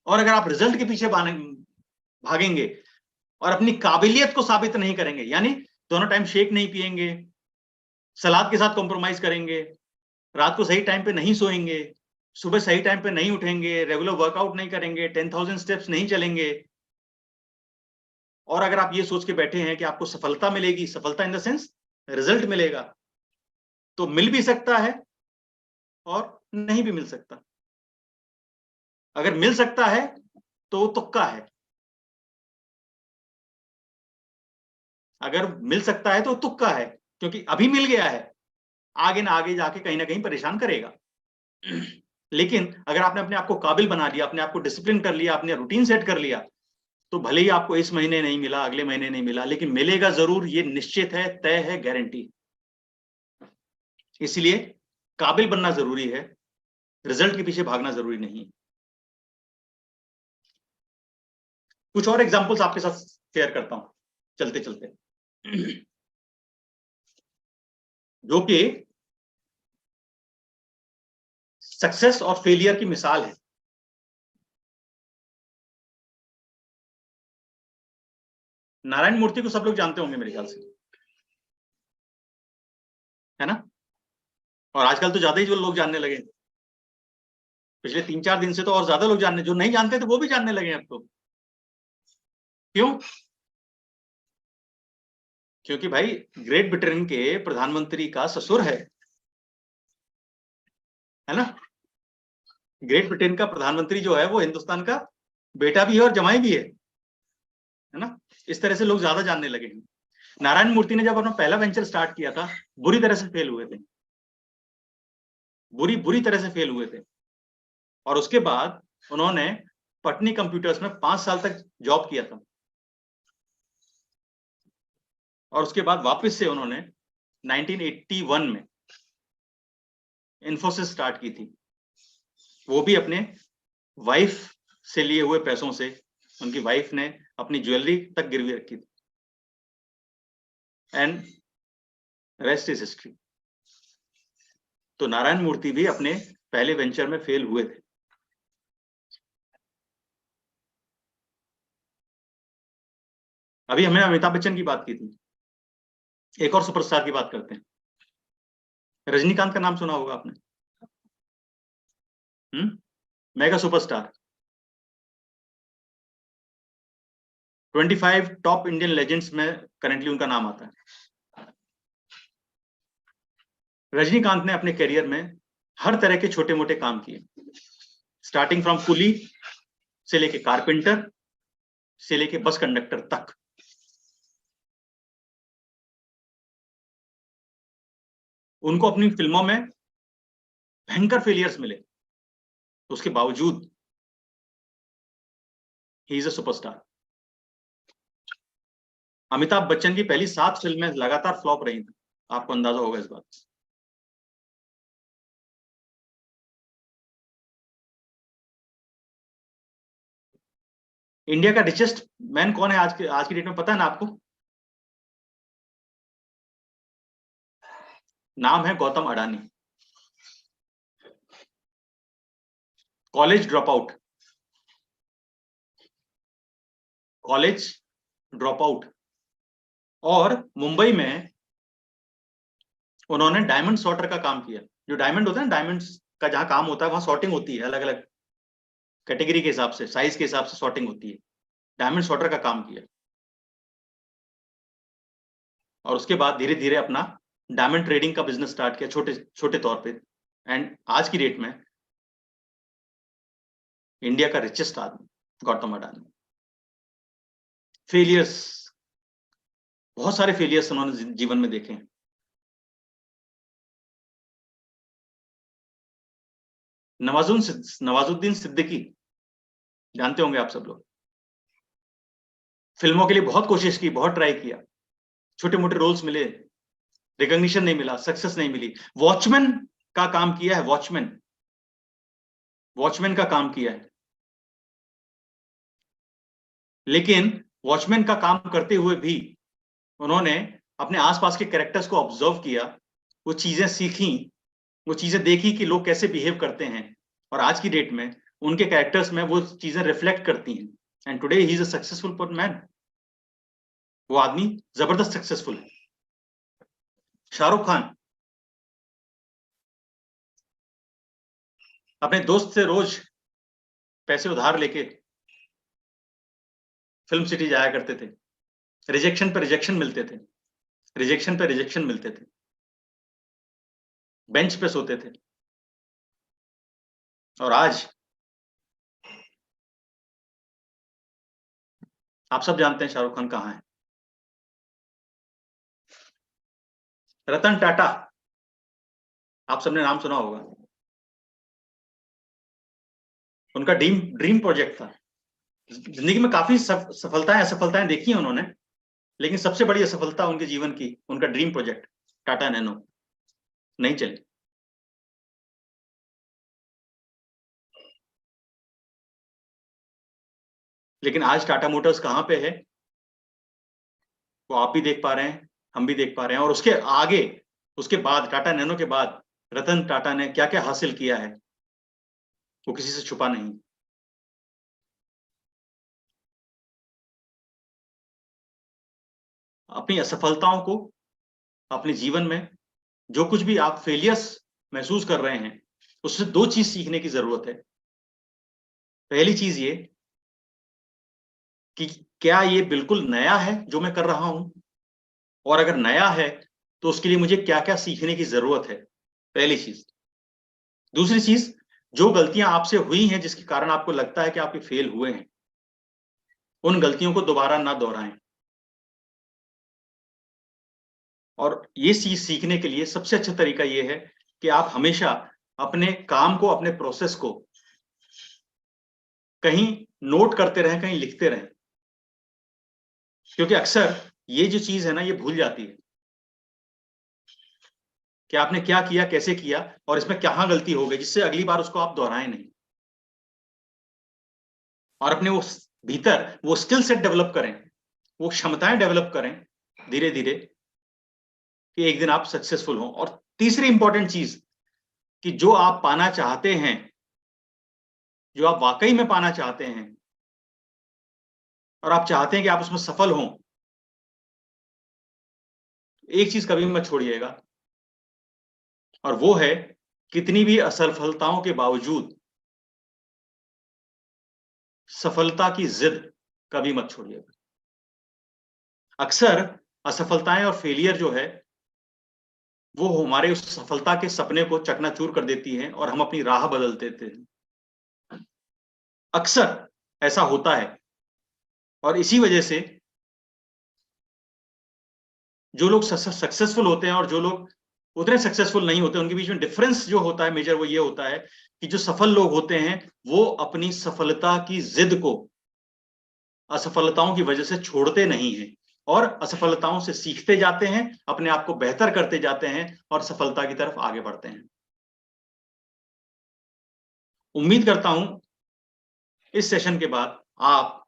S1: और अगर आप रिजल्ट के पीछे भागेंगे और अपनी काबिलियत को साबित नहीं करेंगे, यानी दोनों टाइम शेक नहीं पिएंगे, सलाद के साथ कॉम्प्रोमाइज करेंगे, रात को सही टाइम पे नहीं सोएंगे, सुबह सही टाइम पे नहीं उठेंगे, रेगुलर वर्कआउट नहीं करेंगे, 10,000 स्टेप्स नहीं चलेंगे, और अगर आप ये सोच के बैठे हैं कि आपको सफलता मिलेगी, सफलता इन द सेंस रिजल्ट मिलेगा, तो मिल भी सकता है और नहीं भी मिल सकता। अगर मिल सकता है तो वो तुक्का है, अगर मिल सकता है तो तुक्का है, क्योंकि अभी मिल गया है, आगे ना आगे जाके कहीं ना कहीं परेशान करेगा। लेकिन अगर आपने अपने आप को काबिल बना लिया, अपने आप को डिसिप्लिन कर लिया, अपने रूटीन सेट कर लिया, तो भले ही आपको इस महीने नहीं मिला, अगले महीने नहीं मिला, लेकिन मिलेगा जरूर, ये निश्चित है, तय है, गारंटी। इसलिए काबिल बनना जरूरी है, रिजल्ट के पीछे भागना जरूरी नहीं। कुछ और एग्जांपल्स आपके साथ शेयर करता हूं चलते चलते, जो कि सक्सेस और फेलियर की मिसाल है। नारायण मूर्ति को सब लोग जानते होंगे मेरे ख्याल से, है ना। और आजकल तो ज्यादा ही जो लोग जानने लगे, पिछले 3-4 दिन से तो और ज्यादा लोग जानने, जो नहीं जानते थे वो भी जानने लगे अब तो। क्यों? क्योंकि भाई ग्रेट ब्रिटेन के प्रधानमंत्री का ससुर है ना। ग्रेट ब्रिटेन का प्रधानमंत्री जो है वो हिंदुस्तान का बेटा भी है और जमाई भी है ना। इस तरह से लोग ज्यादा जानने लगे हैं। नारायण मूर्ति ने जब अपना पहला वेंचर स्टार्ट किया था, बुरी तरह से फेल हुए थे, बुरी तरह से फेल हुए थे। और उसके बाद उन्होंने पटनी कंप्यूटर्स में 5 साल तक जॉब किया था, और उसके बाद वापस से उन्होंने 1981 में इन्फोसिस स्टार्ट की थी, वो भी अपने वाइफ से लिए हुए पैसों से। उनकी वाइफ ने अपनी ज्वेलरी तक गिरवी रखी थी, एंड रेस्ट इज हिस्ट्री। तो नारायण मूर्ति भी अपने पहले वेंचर में फेल हुए थे। अभी हमने अमिताभ बच्चन की बात की थी, एक और सुपरस्टार की बात करते हैं। रजनीकांत का नाम सुना होगा आपने, mega superstar. 25 top Indian legends में करेंटली उनका नाम आता है। रजनीकांत ने अपने करियर में हर तरह के छोटे मोटे काम किए, स्टार्टिंग फ्रॉम कुली से लेके कारपेंटर से लेके बस कंडक्टर तक। उनको अपनी फिल्मों में भयंकर फेलियर्स मिले, उसके बावजूद he is a superstar. Amitabh Bachchan की पहली 7 फिल्में लगातार फ्लॉप रही थी, आपको अंदाजा होगा इस बात। इंडिया का रिचेस्ट मैन कौन है आज की डेट में, पता है ना आपको? नाम है Gautam Adani. College drop out, और मुंबई में उन्होंने डायमंड सॉर्टर का काम किया। जो डायमंड होता है ना, डायमंड्स का जहां काम होता है वहां सॉर्टिंग होती है, अलग अलग कैटेगरी के हिसाब से, साइज के हिसाब से सॉर्टिंग होती है। डायमंड सॉर्टर का काम किया, और उसके बाद धीरे धीरे अपना डायमंड ट्रेडिंग का बिजनेस स्टार्ट किया, छोटे छोटे तौर पे। एंड आज की डेट में इंडिया का रिचेस्ट आदमी गौतम अडानी। फेलियर्स, बहुत सारे फेलियर्स उन्होंने जीवन में देखे हैं। नवाजुद्दीन सिद्दीकी जानते होंगे आप सब लोग। फिल्मों के लिए बहुत कोशिश की, बहुत ट्राई किया, छोटे मोटे रोल्स मिले, रिकॉग्निशन नहीं मिला, सक्सेस नहीं मिली। वॉचमैन का काम किया है, वॉचमैन का काम किया है, लेकिन वॉचमैन का काम करते हुए भी उन्होंने अपने आसपास के कैरेक्टर्स को ऑब्जर्व किया, वो चीजें सीखी, वो चीजें देखी कि लोग कैसे बिहेव करते हैं, और आज की डेट में उनके कैरेक्टर्स में वो चीजें रिफ्लेक्ट करती हैं। And today he is a successful man. वो आदमी जबरदस्त सक्सेसफुल है। शाहरुख खान अपने दोस्त से रोज पैसे उधार लेके फिल्म सिटी जाया करते थे। रिजेक्शन पे रिजेक्शन मिलते थे, रिजेक्शन पे रिजेक्शन मिलते थे, बेंच पे सोते थे। और आज आप सब जानते हैं शाहरुख खान कहां है। रतन टाटा, आप सबने नाम सुना होगा। उनका ड्रीम प्रोजेक्ट था। जिंदगी में काफी सफलताएं असफलताएं देखी हैं उन्होंने, लेकिन सबसे बड़ी असफलता उनके जीवन की उनका ड्रीम प्रोजेक्ट टाटा नैनो नहीं चली। लेकिन आज टाटा मोटर्स कहां पे है वो आप भी देख पा रहे हैं, हम भी देख पा रहे हैं। और उसके आगे, उसके बाद, टाटा नैनो के बाद रतन टाटा ने क्या क्या हासिल किया है वो किसी से छुपा नहीं। अपनी असफलताओं को अपने जीवन में जो कुछ भी आप फेलियर्स महसूस कर रहे हैं उससे 2 चीज सीखने की जरूरत है। पहली चीज ये कि क्या ये बिल्कुल नया है जो मैं कर रहा हूं, और अगर नया है तो उसके लिए मुझे क्या क्या सीखने की जरूरत है, पहली चीज। दूसरी चीज, जो गलतियां आपसे हुई हैं जिसके कारण आपको लगता है कि आप फेल हुए हैं, उन गलतियों को दोबारा ना दोहराएं। और ये चीज सीखने के लिए सबसे अच्छा तरीका ये है कि आप हमेशा अपने काम को, अपने प्रोसेस को कहीं नोट करते रहें, कहीं लिखते रहें, क्योंकि अक्सर ये जो चीज है ना, ये भूल जाती है कि आपने क्या किया, कैसे किया और इसमें कहां गलती हो गई, जिससे अगली बार उसको आप दोहराएं नहीं, और अपने वो भीतर वो स्किल सेट डेवलप करें, वो क्षमताएं डेवलप करें धीरे धीरे, कि एक दिन आप सक्सेसफुल हों। और तीसरी इंपॉर्टेंट चीज कि जो आप पाना चाहते हैं, जो आप वाकई में पाना चाहते हैं और आप चाहते हैं कि आप उसमें सफल हों, एक चीज कभी मत छोड़िएगा, और वो है कितनी भी असफलताओं के बावजूद सफलता की जिद कभी मत छोड़िएगा। अक्सर असफलताएं और फेलियर जो है वो हमारे उस सफलता के सपने को चकनाचूर कर देती है और हम अपनी राह बदल देते हैं। अक्सर ऐसा होता है, और इसी वजह से जो लोग सक्सेसफुल होते हैं और जो लोग उतने सक्सेसफुल नहीं होते, उनके बीच में डिफरेंस जो होता है मेजर, वो ये होता है कि जो सफल लोग होते हैं वो अपनी सफलता की जिद को असफलताओं की वजह से छोड़ते नहीं हैं, और असफलताओं से सीखते जाते हैं, अपने आप को बेहतर करते जाते हैं और सफलता की तरफ आगे बढ़ते हैं। उम्मीद करता हूं इस सेशन के बाद आप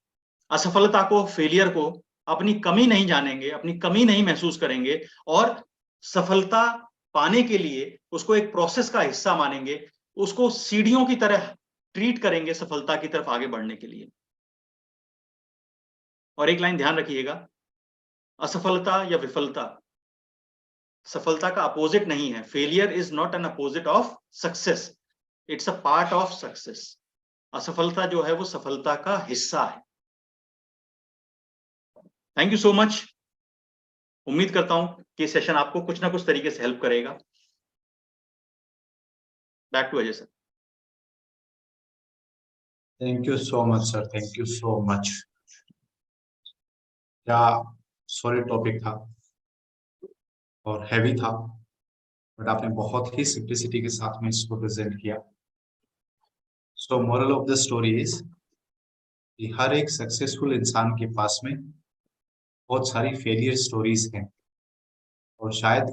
S1: असफलता को, फेलियर को अपनी कमी नहीं जानेंगे, अपनी कमी नहीं महसूस करेंगे, और सफलता पाने के लिए उसको एक प्रोसेस का हिस्सा मानेंगे, उसको सीढ़ियों की तरह ट्रीट करेंगे सफलता की तरफ आगे बढ़ने के लिए। और एक लाइन ध्यान रखिएगा, असफलता या विफलता सफलता का अपोजिट नहीं है। Failure is not an opposite of success, it's a part of success. असफलता जो है वो सफलता का हिस्सा है। Thank you so much. उम्मीद करता हूं कि सेशन आपको कुछ ना कुछ तरीके से हेल्प करेगा। Back to Ajay sir.
S18: Thank you so much sir, thank you so much. क्या सॉलिड टॉपिक था और हैवी था, बट आपने बहुत ही सिंप्लिसिटी के साथ में इसको प्रेजेंट किया। सो moral of the story is कि हर एक सक्सेसफुल इंसान के पास में बहुत सारी फेलियर स्टोरीज हैं, और शायद